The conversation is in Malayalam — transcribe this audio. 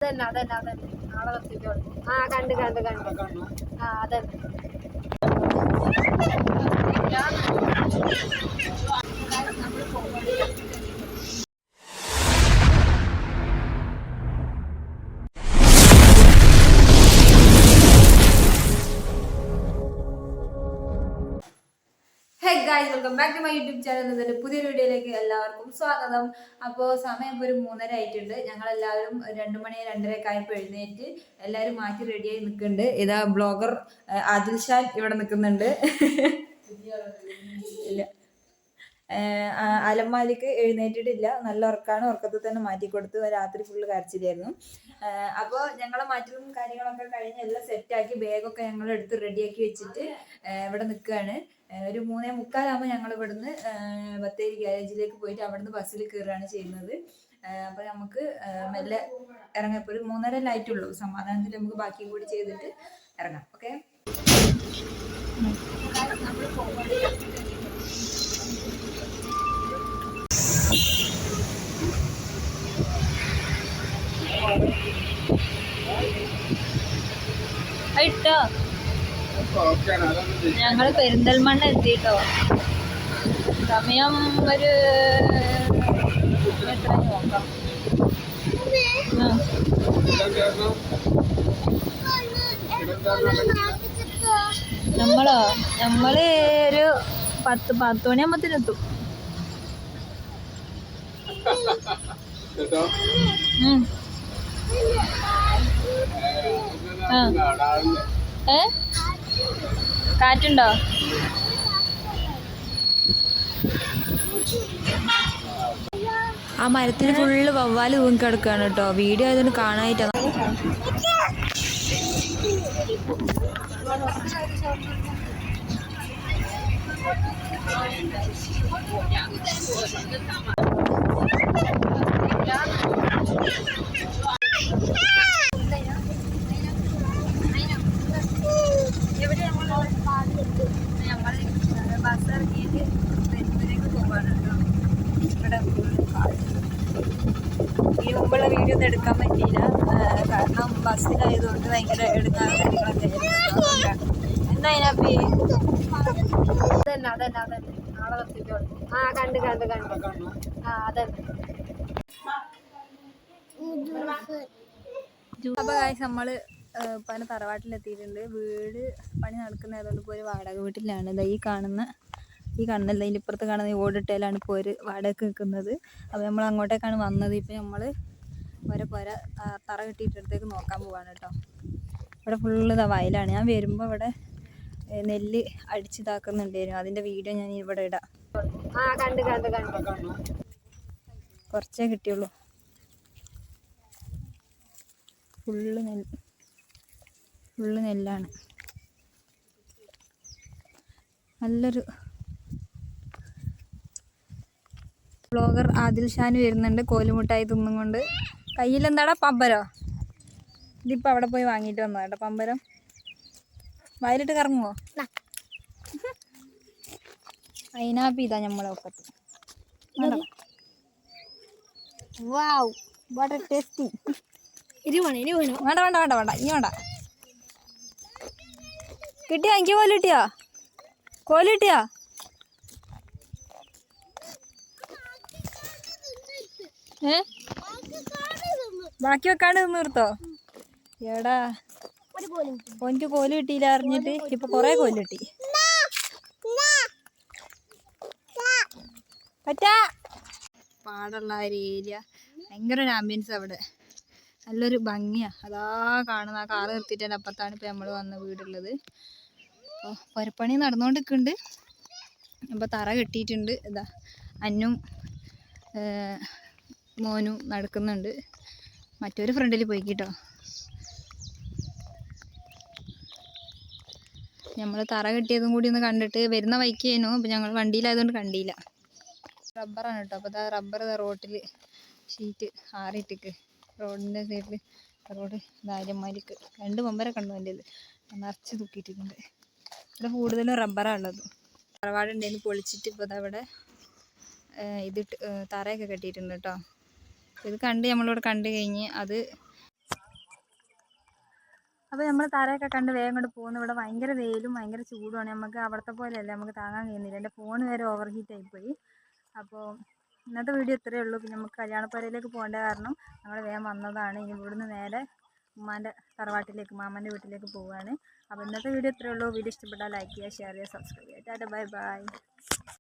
അതന്നെ അതന്നെ അതന്നെ നാളെ നിർത്തിക്കോളൂ. ആ കണ്ട് കണ്ട് കണ്ട് ആ അതന്നെ. Hey guys, welcome back to my YouTube channel. എന്നതിന്റെ പുതിയൊരു വീഡിയോയിലേക്ക് എല്ലാവർക്കും സ്വാഗതം. അപ്പോൾ സമയം ഇപ്പോൾ ഒരു 3:30 ആയിട്ടുണ്ട്. ഞങ്ങളെല്ലാവരും 2 മണി 2:30 ആയപ്പോൾ എഴുന്നേറ്റ് എല്ലാവരും മാറ്റി റെഡിയായി നിൽക്കുന്നുണ്ട്. ഇതാ ബ്ലോഗർ ആദിൽ ഷാൻ ഇവിടെ നിൽക്കുന്നുണ്ട്. ഇല്ല, അലമാലിക്ക് എഴുന്നേറ്റിട്ടില്ല, നല്ല ഉറക്കാണ്. ഉറക്കത്തിൽ തന്നെ മാറ്റി കൊടുത്ത്. രാത്രി ഫുള്ള് കരച്ചിലായിരുന്നു. അപ്പോൾ ഞങ്ങളെ മാറ്റലും കാര്യങ്ങളൊക്കെ കഴിഞ്ഞ് എല്ലാം സെറ്റാക്കി ബാഗൊക്കെ ഞങ്ങൾ എടുത്ത് റെഡിയാക്കി വെച്ചിട്ട് ഇവിടെ നിൽക്കുകയാണ്. ഒരു 3:45 ഞങ്ങൾ ഇവിടുന്ന് ബത്തേരി ഗ്യാരേജിലേക്ക് പോയിട്ട് അവിടുന്ന് ബസ്സിൽ കയറുകയാണ് ചെയ്യുന്നത്. അപ്പോൾ നമുക്ക് മെല്ലെ ഇറങ്ങാം. ഇപ്പോൾ ഒരു 3:30 ആയിട്ടുള്ളൂ. സമാധാനത്തിൽ നമുക്ക് ബാക്കിയും കൂടി ചെയ്തിട്ട് ഇറങ്ങാം. ഓക്കെ, നമ്മൾ പോകുന്നത് ഇട്ടോ. ഞങ്ങള് പെരിന്തൽമണ്ണ എത്തിട്ടോ. സമയം ഒരു എത്ര നോക്കാം. നമ്മള് ഒരു 10 മണിയാകുമ്പത്തിനെത്തും. കാറ്റുണ്ടോ? ആ മരത്തിന് ഫുള്ള് വവ്വാല് തൂങ്ങി കിടക്കുകയാണ് കേട്ടോ. വീഡിയോ ആയതുകൊണ്ട് കാണാനായിട്ടാണ്. ബസ് ഇറങ്ങിയിട്ട് പെരുമ്പൂരേക്ക് പോകാണ് കേട്ടോ. ഇവിടെ ഈ മുമ്പുള്ള വീഡിയോ ഒന്നും എടുക്കാൻ പറ്റിയില്ല, കാരണം ബസ്സിലായതുകൊണ്ട് ഭയങ്കര എടുക്കാനും കാര്യങ്ങളൊക്കെ എന്താ അതിനപ്പി. അതന്നെ അതന്നെ അതന്നെ നാളെ നിർത്തിക്കോളൂ. ആ കണ്ട് കണ്ട് കണ്ട് ആ അതന്നെ. അപ്പോൾ ഗായ്സ്, നമ്മള് പല തറവാട്ടിലെത്തിയിട്ടുണ്ട്. വീട് പണി നടക്കുന്നതുകൊണ്ട് ഇപ്പോൾ ഒരു വാടക വീട്ടിലാണ്. ഈ കാണുന്നല്ല, ഇതിൻ്റെ ഇപ്പുറത്ത് കാണുന്ന ഈ ഓടിട്ടയിലാണ് ഇപ്പോൾ ഒരു വാടകയ്ക്ക് നിൽക്കുന്നത്. അപ്പോൾ നമ്മൾ അങ്ങോട്ടേക്കാണ് വന്നത്. ഇപ്പോൾ നമ്മൾ പുര തറ കെട്ടിയിട്ടടുത്തേക്ക് നോക്കാൻ പോവാണ് കേട്ടോ. ഇവിടെ ഫുള്ള് വയലാണ്. ഞാൻ വരുമ്പോൾ ഇവിടെ നെല്ല് അടിച്ചിതാക്കുന്നുണ്ടായിരുന്നു. അതിൻ്റെ വീഡിയോ ഞാൻ ഇവിടെ ഇടാം. ആ കണ്ട് കണ്ട് കണ്ട് കുറച്ചേ കിട്ടിയുള്ളൂ. ഫുള്ള് നെല്ലാണ്. നല്ലൊരു ബ്ലോഗർ ആദിൽ ഷാൻ വരുന്നുണ്ട് കോലുമുട്ടായി തിന്നും കൊണ്ട്. കയ്യിലെന്താടാ, പമ്പരോ? ഇതിപ്പോൾ അവിടെ പോയി വാങ്ങിയിട്ട് വന്നോ കേട്ടോ പമ്പരം. വയലിട്ട് കറങ്ങുമോ? അതിനാപ്പി ഇതാ നമ്മളെ ഒപ്പത്ത്. വേണ്ട വേണ്ട വേണ്ട വേണ്ട ഇനി വേണ്ട. കിട്ടിയോ? എനിക്ക് കോല് കിട്ടിയോ? കോല് കിട്ടിയോ? ബാക്കി വെക്കാണ്ട് നിന്ന് നിർത്തോ? എടാ, എനിക്ക് കോല് കിട്ടിയില്ല അറിഞ്ഞിട്ട് ഇപ്പൊ കൊറേ കോല് കിട്ടി. പറ്റാ പാടുള്ള ഒരു ഏരിയ, ഭയങ്കര ഒരു ആംബിയൻസ് അവിടെ, നല്ലൊരു ഭംഗിയാ. അതാ കാണുന്ന ആ കാറ് നിർത്തിയിട്ട് അപ്പുറത്താണ് ഇപ്പൊ നമ്മൾ വന്ന വീടുള്ളത്. അപ്പോൾ പുരപ്പണി നടന്നുകൊണ്ടിരിക്കുന്നുണ്ട്. അപ്പോൾ തറ കെട്ടിയിട്ടുണ്ട്. ഇതാ അന്നും മോനും നടക്കുന്നുണ്ട്. മറ്റൊരു ഫ്രണ്ടിൽ പോയി കേട്ടോ. നമ്മൾ തറ കെട്ടിയതും കൂടി ഒന്ന് കണ്ടിട്ട് വരുന്ന വൈക്കായിരുന്നു. അപ്പോൾ ഞങ്ങൾ വണ്ടിയിലായതുകൊണ്ട് കണ്ടില്ല. റബ്ബറാണ് കേട്ടോ. അപ്പോൾ റബ്ബർ റോട്ടിൽ ഷീറ്റ് ആറിയിട്ടിക്ക്. റോഡിൻ്റെ സൈഡിൽ റോഡ് ദാര്യന്മാർക്ക് 2 പമ്പരൊക്കെ ഉണ്ടോ എൻ്റെ നിറച്ച് തൂക്കിയിട്ടുണ്ട്. ഇവിടെ കൂടുതലും റബ്ബറാണ് ഉള്ളത്. തറവാടുണ്ടായിരുന്നു, പൊളിച്ചിട്ട് ഇപ്പോൾ അവിടെ ഇതിട്ട് തറയൊക്കെ കെട്ടിയിട്ടുണ്ട് കേട്ടോ. ഇത് കണ്ട് നമ്മളിവിടെ കണ്ടു കഴിഞ്ഞ് അത് അപ്പോൾ നമ്മൾ തറയൊക്കെ കണ്ട് വേഗം കൊണ്ട് പോകുന്നു. ഇവിടെ ഭയങ്കര വെയിലും ഭയങ്കര ചൂടുമാണ്. നമുക്ക് അവിടുത്തെ പോലെയല്ല, നമുക്ക് താങ്ങാൻ കഴിയുന്നില്ല. എൻ്റെ ഫോൺ വരെ ഓവർ ഹീറ്റ് ആയിപ്പോയി. അപ്പോൾ ഇന്നത്തെ വീഡിയോ ഇത്രയേ ഉള്ളൂ. പിന്നെ നമുക്ക് കല്യാണപ്പുരയിലേക്ക് പോകേണ്ട കാരണം ഞങ്ങൾ വേഗം വന്നതാണ്. ഇനി ഇവിടുന്ന് നേരെ ഉമ്മാൻ്റെ തറവാട്ടിലേക്ക്, മാമൻ്റെ വീട്ടിലേക്ക് പോവുകയാണ്. അപ്പോൾ ഇന്നത്തെ വീഡിയോ ഇത്രയേ ഉള്ളൂ. വീഡിയോ ഇഷ്ടപ്പെട്ടാൽ ലൈക്ക് ചെയ്യുക, ഷെയർ ചെയ്യുക, സബ്സ്ക്രൈബ് ചെയ്യുക. Tata, bye bye.